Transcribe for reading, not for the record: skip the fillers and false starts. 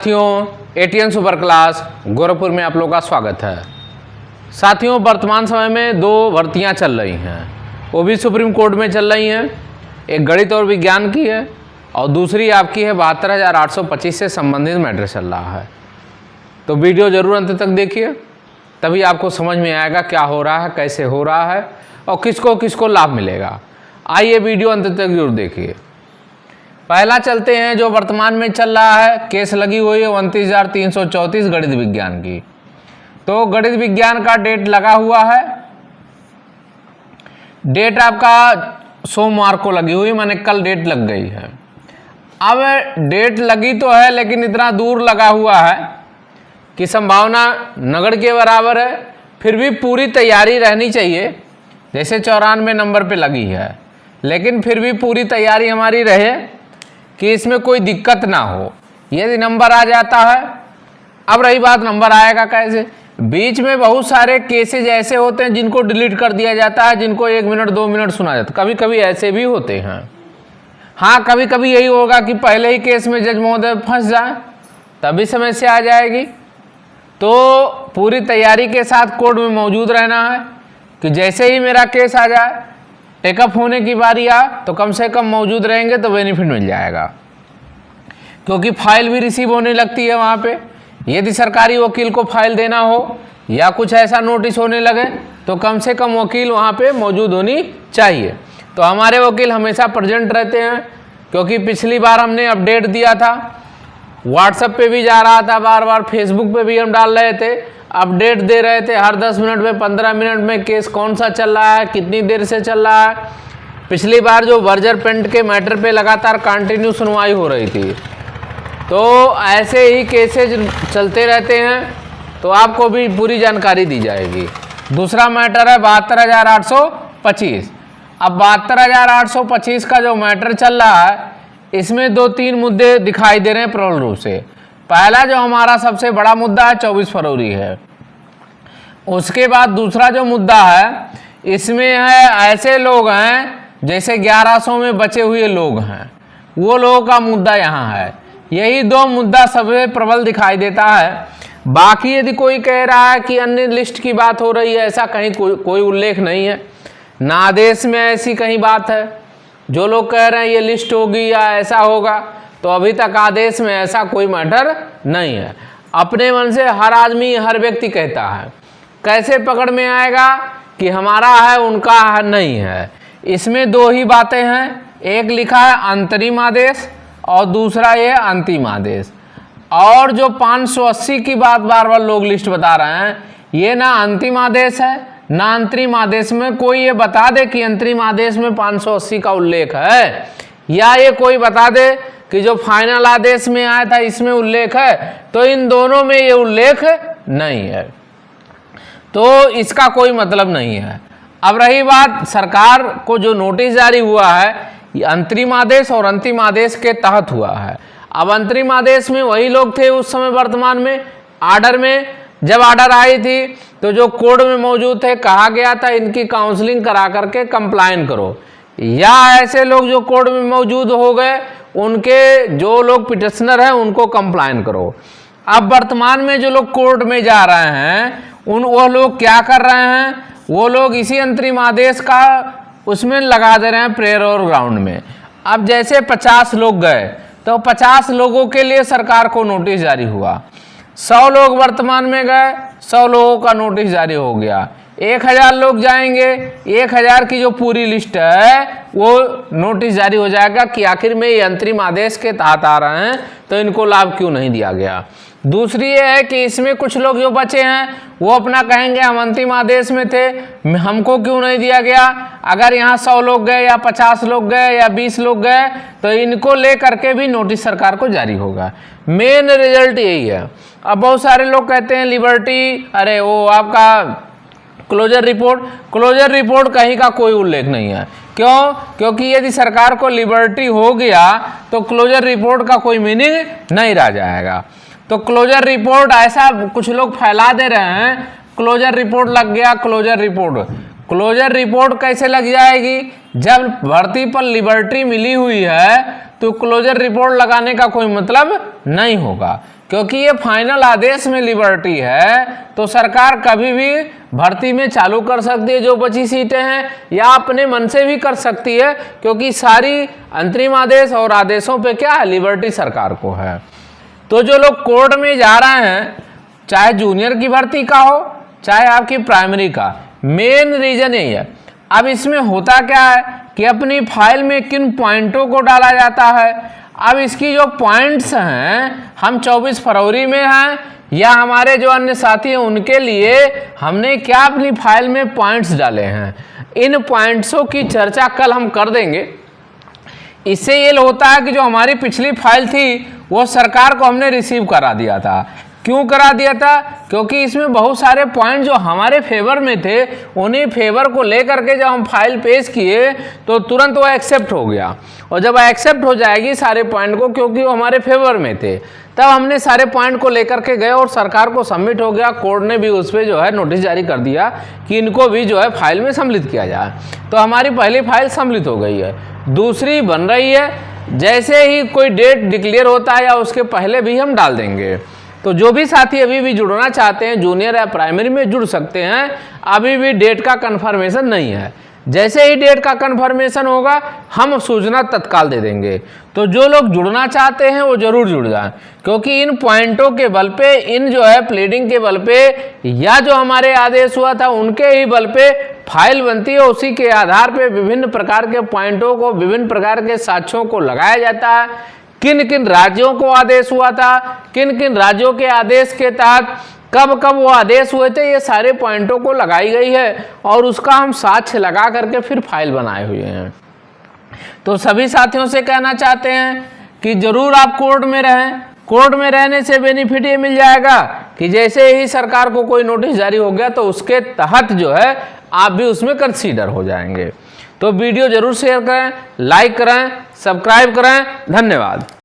साथियों ATN super class Gorakhpur में आप लोगों का स्वागत है। साथियों वर्तमान समय में दो भर्तियां चल रही हैं, वो भी सुप्रीम कोर्ट में चल रही हैं। एक गणित और विज्ञान की है और दूसरी आपकी है 72,825 से संबंधित मैटर चल रहा है। तो वीडियो ज़रूर अंत तक देखिए, तभी आपको समझ में आएगा क्या हो रहा है, कैसे हो रहा है और किसको किसको लाभ मिलेगा। आइए वीडियो अंत तक जरूर देखिए। पहला चलते हैं जो वर्तमान में चल रहा है, केस लगी हुई है 29,334 गणित विज्ञान की। तो गणित विज्ञान का डेट लगा हुआ है, डेट आपका सोमवार को लगी हुई, माने कल डेट लग गई है। अब डेट लगी तो है लेकिन इतना दूर लगा हुआ है कि संभावना नगड़ के बराबर है, फिर भी पूरी तैयारी रहनी चाहिए। जैसे 94 नंबर पे लगी है, लेकिन फिर भी पूरी तैयारी हमारी रहे कि इसमें कोई दिक्कत ना हो। यदि नंबर आ जाता है, अब रही बात नंबर आएगा कैसे। बीच में बहुत सारे केसेज ऐसे होते हैं जिनको डिलीट कर दिया जाता है, जिनको 1 मिनट 2 मिनट सुना जाता है। कभी कभी ऐसे भी होते हैं। हाँ, कभी कभी यही होगा कि पहले ही केस में जज महोदय फंस जाए, तभी समस्या आ जाएगी। तो पूरी तैयारी के साथ कोर्ट में मौजूद रहना है कि जैसे ही मेरा केस आ जाए, टेकअप होने की बारी आ, तो कम से कम मौजूद रहेंगे तो बेनिफिट मिल जाएगा, क्योंकि फाइल भी रिसीव होने लगती है वहाँ पे। यदि सरकारी वकील को फाइल देना हो या कुछ ऐसा नोटिस होने लगे तो कम से कम वकील वहाँ पे मौजूद होनी चाहिए। तो हमारे वकील हमेशा प्रेजेंट रहते हैं, क्योंकि पिछली बार हमने अपडेट दिया था, व्हाट्सएप पे भी जा रहा था, बार बार फेसबुक पे भी हम डाल रहे थे, अपडेट दे रहे थे हर 10 मिनट में 15 मिनट में केस कौन सा चल रहा है, कितनी देर से चल रहा है। पिछली बार जो बर्जर पेंट के मैटर पे लगातार कंटिन्यू सुनवाई हो रही थी, तो ऐसे ही केसेज चलते रहते हैं, तो आपको भी पूरी जानकारी दी जाएगी। दूसरा मैटर है 72,825। अब 72,825 का जो मैटर चल रहा है, इसमें 2-3 मुद्दे दिखाई दे रहे हैं प्रबल रूप से। पहला जो हमारा सबसे बड़ा मुद्दा है 24 फरवरी है। उसके बाद दूसरा जो मुद्दा है, इसमें है ऐसे लोग हैं जैसे 1100 में बचे हुए लोग हैं, वो लोगों का मुद्दा यहाँ है। यही दो मुद्दा सबसे प्रबल दिखाई देता है। बाकी यदि कोई कह रहा है कि अन्य लिस्ट की बात हो रही है, ऐसा कहीं कोई उल्लेख नहीं है, ना आदेश में ऐसी कहीं बात है। जो लोग कह रहे हैं ये लिस्ट होगी या ऐसा होगा, तो अभी तक आदेश में ऐसा कोई मैटर नहीं है। अपने मन से हर आदमी हर व्यक्ति कहता है, कैसे पकड़ में आएगा कि हमारा है उनका है नहीं है। इसमें दो ही बातें हैं, एक लिखा है अंतरिम आदेश और दूसरा ये अंतिम आदेश। और जो 580 की बात बार बार लोग लिस्ट बता रहे हैं, ये ना अंतिम आदेश है ना अंतरिम आदेश में कोई ये बता दे कि अंतरिम आदेश में 580 का उल्लेख है, या ये कोई बता दे कि जो फाइनल आदेश में आया था इसमें उल्लेख है। तो इन दोनों में ये उल्लेख नहीं है, तो इसका कोई मतलब नहीं है। अब रही बात सरकार को जो नोटिस जारी हुआ है, ये अंतरिम आदेश और अंतिम आदेश के तहत हुआ है। अब अंतरिम आदेश में वही लोग थे उस समय वर्तमान में आर्डर में, जब आर्डर आई थी तो जो कोर्ट में मौजूद थे, कहा गया था इनकी काउंसलिंग करा करके कंप्लाइन करो, या ऐसे लोग जो कोर्ट में मौजूद हो गए उनके जो लोग पिटिशनर हैं उनको कंप्लाइन करो। अब वर्तमान में जो लोग कोर्ट में जा रहे हैं वो लोग क्या कर रहे हैं, वो लोग इसी अंतरिम आदेश का उसमें लगा दे रहे हैं प्रेयर और ग्राउंड में। अब जैसे 50 लोग गए तो 50 लोगों के लिए सरकार को नोटिस जारी हुआ, 100 लोग वर्तमान में गए, 100 लोगों का नोटिस जारी हो गया। 1000 लोग जाएंगे, 1000 की जो पूरी लिस्ट है वो नोटिस जारी हो जाएगा कि आखिर में ये अंतरिम आदेश के तहत आ रहे हैं, तो इनको लाभ क्यों नहीं दिया गया। दूसरी ये है कि इसमें कुछ लोग जो बचे हैं वो अपना कहेंगे हम अंतिम आदेश में थे, हमको क्यों नहीं दिया गया। अगर यहाँ 100 लोग गए या 50 लोग गए या 20 लोग गए तो इनको ले करके भी नोटिस सरकार को जारी होगा। मेन रिजल्ट यही है। अब बहुत सारे लोग कहते हैं लिबर्टी, अरे वो आपका क्लोजर रिपोर्ट कहीं का कोई उल्लेख नहीं है। क्यों? क्योंकि यदि सरकार को लिबर्टी हो गया तो क्लोजर रिपोर्ट का कोई मीनिंग नहीं रह जाएगा। तो क्लोजर रिपोर्ट ऐसा कुछ लोग फैला दे रहे हैं, क्लोजर रिपोर्ट लग गया, क्लोजर रिपोर्ट कैसे लग जाएगी, जब भर्ती पर लिबर्टी मिली हुई है तो क्लोजर रिपोर्ट लगाने का कोई मतलब नहीं होगा। क्योंकि ये फाइनल आदेश में लिबर्टी है, तो सरकार कभी भी भर्ती में चालू कर सकती है जो बची सीटें हैं, या अपने मन से भी कर सकती है, क्योंकि सारी अंतरिम आदेश और आदेशों पे क्या है, लिबर्टी सरकार को है। तो जो लोग कोर्ट में जा रहे हैं, चाहे जूनियर की भर्ती का हो चाहे आपकी प्राइमरी का, मेन रीजन यही है। अब इसमें होता क्या है कि अपनी फाइल में किन पॉइंटों को डाला जाता है। अब इसकी जो पॉइंट्स हैं, हम 24 फरवरी में हैं या हमारे जो अन्य साथी हैं उनके लिए हमने क्या अपनी फाइल में पॉइंट्स डाले हैं, इन पॉइंट्सों की चर्चा कल हम कर देंगे। इससे ये होता है कि जो हमारी पिछली फाइल थी वो सरकार को हमने रिसीव करा दिया था। क्यों करा दिया था? क्योंकि इसमें बहुत सारे पॉइंट जो हमारे फेवर में थे, उन्हीं फेवर को लेकर के जब हम फाइल पेश किए तो तुरंत वो एक्सेप्ट हो गया। और जब एक्सेप्ट हो जाएगी सारे पॉइंट को, क्योंकि वो हमारे फेवर में थे, तब हमने सारे पॉइंट को लेकर के गए और सरकार को सबमिट हो गया। कोर्ट ने भी उस पर जो है नोटिस जारी कर दिया कि इनको भी जो है फाइल में सम्मिलित किया जाए। तो हमारी पहली फाइल सम्मिलित हो गई है, दूसरी बन रही है। जैसे ही कोई डेट डिक्लेयर होता है या उसके पहले भी हम डाल देंगे। तो जो भी साथी अभी भी जुड़ना चाहते हैं, जूनियर या प्राइमरी में जुड़ सकते हैं। अभी भी डेट का कन्फर्मेशन नहीं है, जैसे ही डेट का कन्फर्मेशन होगा हम सूचना तत्काल दे देंगे। तो जो लोग जुड़ना चाहते हैं वो जरूर जुड़ जाएं, क्योंकि इन पॉइंटों के बल पे, इन जो है प्लीडिंग के बल पे या जो हमारे आदेश हुआ था उनके ही बल पे फाइल बनती है। उसी के आधार पे विभिन्न प्रकार के पॉइंटों को, विभिन्न प्रकार के साक्ष्यों को लगाया जाता है। किन किन राज्यों को आदेश हुआ था, किन किन राज्यों के आदेश के तहत कब कब वो आदेश हुए थे, ये सारे पॉइंटों को लगाई गई है और उसका हम साक्ष्य लगा करके फिर फाइल बनाए हुए हैं। तो सभी साथियों से कहना चाहते हैं कि जरूर आप कोर्ट में रहें। कोर्ट में रहने से बेनिफिट ये मिल जाएगा कि जैसे ही सरकार को कोई नोटिस जारी हो गया तो उसके तहत जो है आप भी उसमें कंसीडर हो जाएंगे। तो वीडियो जरूर शेयर करें, लाइक करें, सब्सक्राइब करें। धन्यवाद।